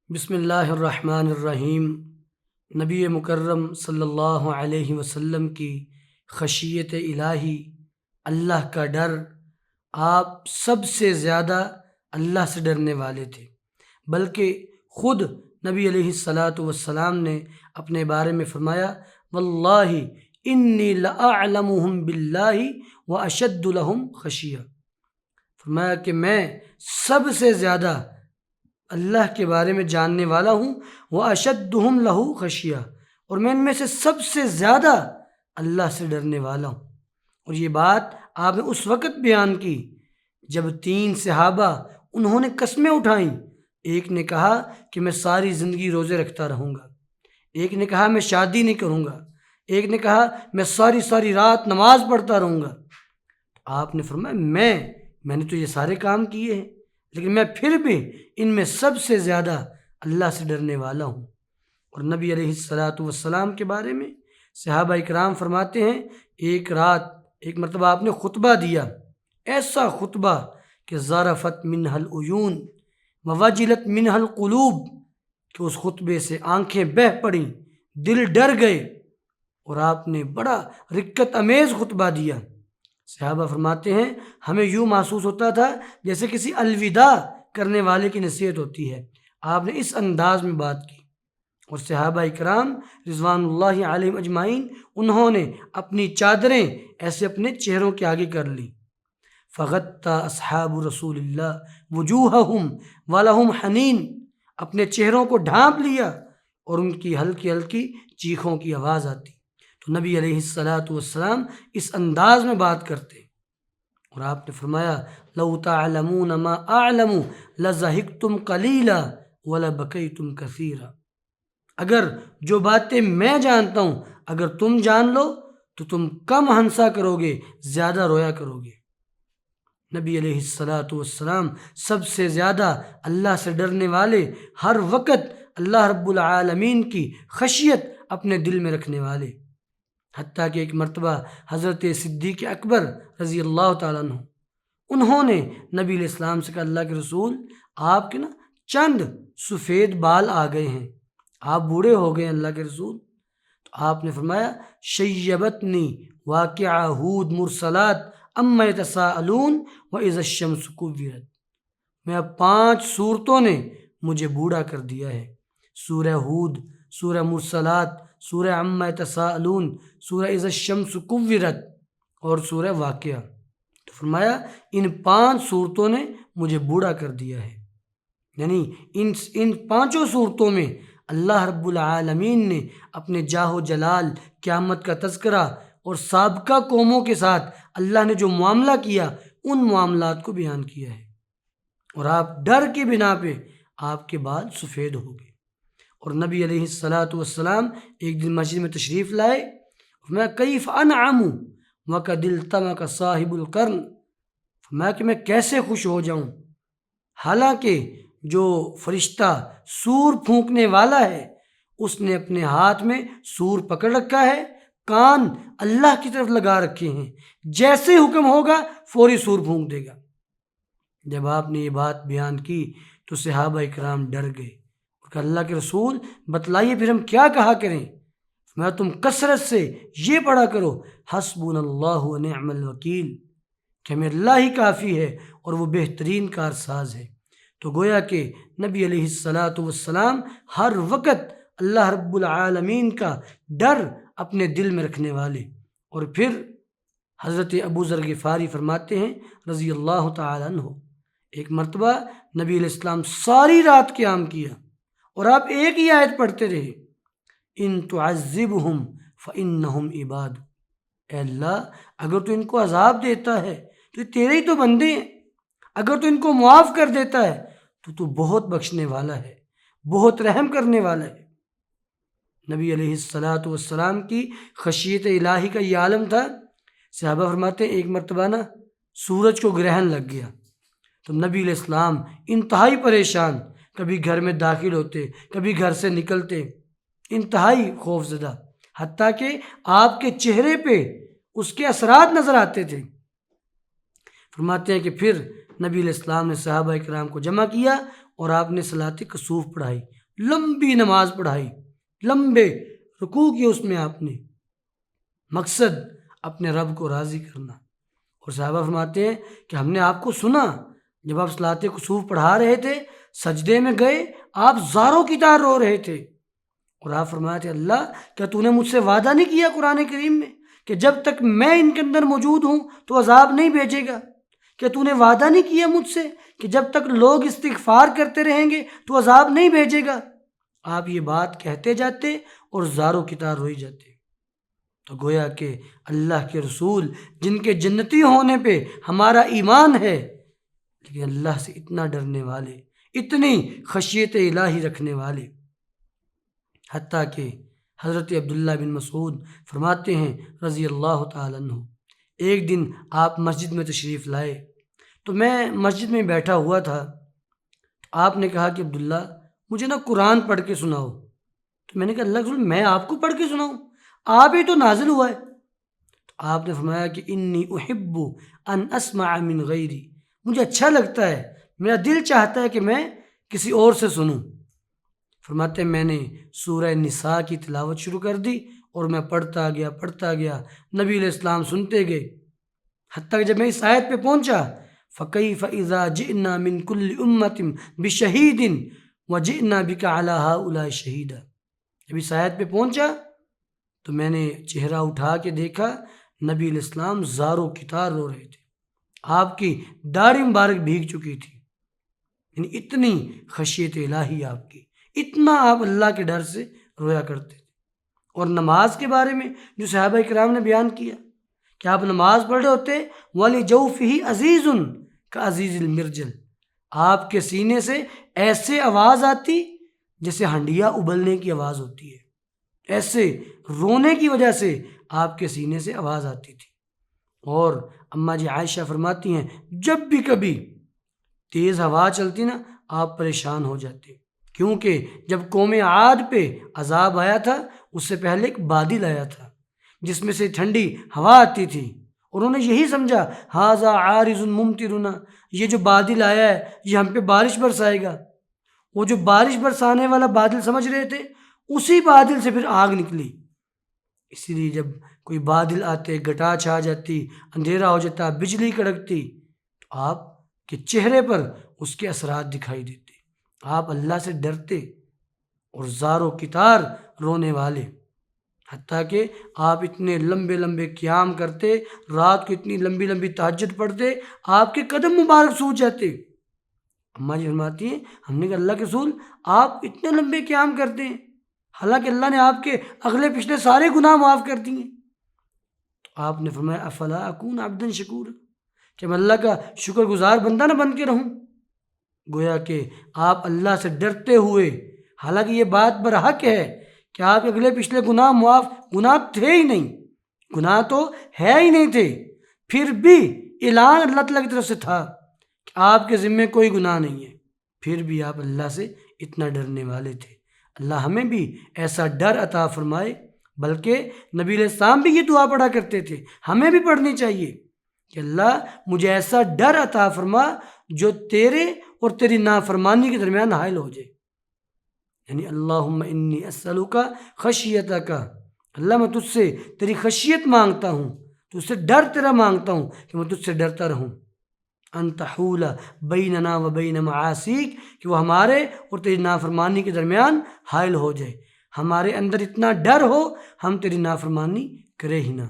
بسم اللہ الرحمن الرحیم۔ نبی مکرم صلی اللہ علیہ وسلم کی خشیت الہی، اللہ کا ڈر، آپ سب سے زیادہ اللہ سے ڈرنے والے تھے، بلکہ خود نبی علیہ الصلاۃ والسلام نے اپنے بارے میں فرمایا، واللہ انی لاعلمہم باللہ واشد لہم خشیہ۔ فرمایا کہ میں سب سے زیادہ اللہ کے بارے میں جاننے والا ہوں، واشدہم لہ خشیہ، اور میں ان میں سے سب سے زیادہ اللہ سے ڈرنے والا ہوں۔ اور یہ بات آپ نے اس وقت بیان کی جب 3 صحابہ انہوں نے قسمیں اٹھائیں۔ ایک نے کہا کہ میں ساری زندگی روزے رکھتا رہوں گا، ایک نے کہا میں شادی نہیں کروں گا، ایک نے کہا میں ساری رات نماز پڑھتا رہوں گا۔ آپ نے فرمایا میں نے تو یہ سارے کام کیے ہیں، لیکن میں پھر بھی ان میں سب سے زیادہ اللہ سے ڈرنے والا ہوں۔ اور نبی علیہ الصلاۃ والسلام کے بارے میں صحابہ اکرام فرماتے ہیں، ایک مرتبہ آپ نے خطبہ دیا، ایسا خطبہ کہ ذرفت منہ العیون ووجلت منہ القلوب، کہ اس خطبے سے آنکھیں بہہ پڑیں، دل ڈر گئے، اور آپ نے بڑا رکت امیز خطبہ دیا۔ صحابہ فرماتے ہیں ہمیں یوں محسوس ہوتا تھا جیسے کسی الوداع کرنے والے کی نصیحت ہوتی ہے۔ آپ نے اس انداز میں بات کی، اور صحابہ اکرام رضوان اللہ علیہم اجمعین انہوں نے اپنی چادریں ایسے اپنے چہروں کے آگے کر لیں۔ فغطى اصحاب رسول اللہ وجوہہم ولہم حنین، اپنے چہروں کو ڈھانپ لیا اور ان کی ہلکی ہلکی چیخوں کی آواز آتی۔ تو نبی علیہ الصلاۃ والسلام اس انداز میں بات کرتے، اور آپ نے فرمایا لو تعلمون ما اعلم لضحکتم قلیلا ولبکیتم کثیرا، اگر جو باتیں میں جانتا ہوں اگر تم جان لو تو تم کم ہنسا کرو گے، زیادہ رویا کرو گے۔ نبی علیہ الصلاۃ والسلام سب سے زیادہ اللہ سے ڈرنے والے، ہر وقت اللہ رب العالمین کی خشیت اپنے دل میں رکھنے والے، حتیٰ کہ ایک مرتبہ حضرت صدیق اکبر رضی اللہ تعالیٰ عنہ انہوں نے نبی علیہ السلام سے کہا، اللہ کے رسول آپ کے چند سفید بال آ گئے ہیں، آپ بوڑھے ہو گئے ہیں اللہ کے رسول۔ تو آپ نے فرمایا شیبتنی واقعہ ہود مرسلات اما یتساءلون واذا الشمس کوورت، میں 5 صورتوں نے مجھے بوڑھا کر دیا ہے، سورہ ہود، سورہ مرسلات، سورہ عما یتساءلون، سورہ اذا الشمس کوورت اور سورہ واقعہ۔ تو فرمایا ان 5 صورتوں نے مجھے بوڑھا کر دیا ہے، یعنی ان 5 صورتوں میں اللہ رب العالمین نے اپنے جاہ و جلال، قیامت کا تذکرہ اور سابقہ قوموں کے ساتھ اللہ نے جو معاملہ کیا ان معاملات کو بیان کیا ہے، اور آپ ڈر کے بنا پہ آپ کے بال سفید ہو گئے۔ اور نبی علیہ الصلاۃ والسلام ایک دن مسجد میں تشریف لائے، فرمایا کیف انعم وقد التمک صاحب القرن، فرمایا کہ میں کیسے خوش ہو جاؤں، حالانکہ جو فرشتہ سور پھونکنے والا ہے اس نے اپنے ہاتھ میں سور پکڑ رکھا ہے، کان اللہ کی طرف لگا رکھے ہیں، جیسے حکم ہوگا فوری سور پھونک دے گا۔ جب آپ نے یہ بات بیان کی تو صحابہ اکرام ڈر گئے، کہ اللہ کے رسول بتلائیے پھر ہم کیا کہا کریں۔ میں تم کثرت سے یہ پڑھا کرو حسبنا اللہ ونعم الوکیل، کہ ہمیں اللہ ہی کافی ہے اور وہ بہترین کارساز ہے۔ تو گویا کہ نبی علیہ الصلاۃ والسلام ہر وقت اللہ رب العالمین کا ڈر اپنے دل میں رکھنے والے۔ اور پھر حضرت ابو ذر غفاری فرماتے ہیں رضی اللہ تعالیٰ عنہ، ایک مرتبہ نبی علیہ السلام ساری رات قیام کیا اور آپ ایک ہی آیت پڑھتے رہے، ان تعذبہم فانہم عباد، اے اللہ اگر تو ان کو عذاب دیتا ہے تو یہ تیرے ہی تو بندے ہیں، اگر تو ان کو معاف کر دیتا ہے تو بہت بخشنے والا ہے، بہت رحم کرنے والا ہے۔ نبی علیہ الصلاۃ والسلام کی خشیت الہی کا یہ عالم تھا۔ صحابہ فرماتے ہیں ایک مرتبہ سورج کو گرہن لگ گیا تو نبی علیہ السلام انتہائی پریشان، کبھی گھر میں داخل ہوتے، کبھی گھر سے نکلتے، انتہائی خوف زدہ، حتیٰ کہ آپ کے چہرے پہ اس کے اثرات نظر آتے تھے۔ فرماتے ہیں کہ پھر نبی علیہ السلام نے صحابہ اکرام کو جمع کیا اور آپ نے صلاۃ کسوف پڑھائی، لمبی نماز پڑھائی، لمبے رکوع کیے اس میں آپ نے، مقصد اپنے رب کو راضی کرنا۔ اور صحابہ فرماتے ہیں کہ ہم نے آپ کو سنا جب آپ صلاۃ کسوف پڑھا رہے تھے، سجدے میں گئے، آپ زاروں کی طرح رو رہے تھے، اور آپ فرماتے تھے اللہ کیا تو نے مجھ سے وعدہ نہیں کیا قرآن کریم میں کہ جب تک میں ان کے اندر موجود ہوں تو عذاب نہیں بھیجے گا؟ کہ تو نے وعدہ نہیں کیا مجھ سے کہ جب تک لوگ استغفار کرتے رہیں گے تو عذاب نہیں بھیجے گا؟ آپ یہ بات کہتے جاتے اور زاروں کی طرح روئی جاتے۔ تو گویا کہ اللہ کے رسول جن کے جنتی ہونے پہ ہمارا ایمان ہے، لیکن اللہ سے اتنا ڈرنے والے، اتنی خشیت الہی رکھنے والے، حتیٰ کہ حضرت عبداللہ بن مسعود فرماتے ہیں رضی اللہ تعالیٰ عنہ، ایک دن آپ مسجد میں تشریف لائے تو میں مسجد میں بیٹھا ہوا تھا، آپ نے کہا کہ عبداللہ مجھے نا قرآن پڑھ کے سناؤ۔ تو میں نے کہا اللہ کے رسول میں آپ کو پڑھ کے سناؤں؟ آپ ہی تو نازل ہوا ہے۔ تو آپ نے فرمایا کہ انی احب ان اسمع من غیری، مجھے اچھا لگتا ہے، میرا دل چاہتا ہے کہ میں کسی اور سے سنوں۔ فرماتے ہیں میں نے سورہ نساء کی تلاوت شروع کر دی اور میں پڑھتا گیا، نبی علیہ السلام سنتے گئے، حتیٰ کہ جب میں اس آیت پہ پہنچا فَكَيْفَ إِذَا جِئْنَا مِن كُلِّ أُمَّةٍ بِشَهِيدٍ وَجِئْنَا بِكَ عَلَى هَؤُلَاءِ شَهِيدًا، جب اس آیت پہ پہنچا تو میں نے چہرہ اٹھا کے دیکھا، نبی علیہ السلام زاروں کی طرح رو رہے تھے، آپ کی داڑھی مبارک بھیگ چکی تھی، یعنی اتنی خشیت الہی آپ کی، اتنا آپ اللہ کے ڈر سے رویا کرتے تھے۔ اور نماز کے بارے میں جو صحابہ کرام نے بیان کیا کہ آپ نماز پڑھ رہے ہوتے وَلِجَوْفِهِ عَزِيزٌ كَعَزِيزِ الْمِرْجَلِ، آپ کے سینے سے ایسے آواز آتی جیسے ہنڈیا ابلنے کی آواز ہوتی ہے، ایسے رونے کی وجہ سے آپ کے سینے سے آواز آتی تھی۔ اور اماں جی عائشہ فرماتی ہیں جب بھی کبھی تیز ہوا چلتی نا آپ پریشان ہو جاتے، کیونکہ جب قوم عاد پہ عذاب آیا تھا اس سے پہلے ایک بادل آیا تھا جس میں سے ٹھنڈی ہوا آتی تھی، اور انہوں نے یہی سمجھا ھذا عارض ممطرنا، یہ جو بادل آیا ہے یہ ہم پہ بارش برسائے گا۔ وہ جو بارش برسانے والا بادل سمجھ رہے تھے، اسی بادل سے پھر آگ نکلی۔ اسی لیے جب کوئی بادل آتے، گھٹا چھا جاتی، اندھیرا ہو جاتا، بجلی کڑکتی، تو آپ کے چہرے پر اس کے اثرات دکھائی دیتے، آپ اللہ سے ڈرتے اور زاروں کی طرح رونے والے، حتیٰ کہ آپ اتنے لمبے لمبے قیام کرتے، رات کو اتنی لمبی لمبی تہجد پڑھتے، آپ کے قدم مبارک سوج جاتے۔ اماں جی فرماتی ہیں ہم نے کہا اللہ کے رسول آپ اتنے لمبے قیام کرتے ہیں حالانکہ اللہ نے آپ کے اگلے پچھلے سارے گناہ معاف کر دیے۔ تو آپ نے فرمایا افلا اکون عبدا شکورا، کہ میں اللہ کا شکر گزار بندہ نہ بن کے رہوں۔ گویا کہ آپ اللہ سے ڈرتے ہوئے، حالانکہ یہ بات برحق ہے کہ آپ کے اگلے پچھلے گناہ معاف، گناہ تھے ہی نہیں، گناہ تو ہے ہی نہیں تھے، پھر بھی اعلان اللہ تعالیٰ کی طرف سے تھا کہ آپ کے ذمے کوئی گناہ نہیں ہے، پھر بھی آپ اللہ سے اتنا ڈرنے والے تھے۔ اللہ ہمیں بھی ایسا ڈر عطا فرمائے، بلکہ نبی علیہ السلام بھی یہ دعا پڑھا کرتے تھے، ہمیں بھی پڑھنی چاہیے کہ اللہ مجھے ایسا ڈر عطا فرما جو تیرے اور تیری نافرمانی کے درمیان حائل ہو جائے، یعنی اللہم انی اسألک خشیتک، اللہ میں تجھ سے تیری خشیت مانگتا ہوں، تجھ سے ڈر تیرا مانگتا ہوں کہ میں تجھ سے ڈرتا رہوں، ان تحول بیننا و بین معاصیک، کہ وہ ہمارے اور تیری نافرمانی کے درمیان حائل ہو جائے، ہمارے اندر اتنا ڈر ہو ہم تیری نافرمانی کرے ہی نہ۔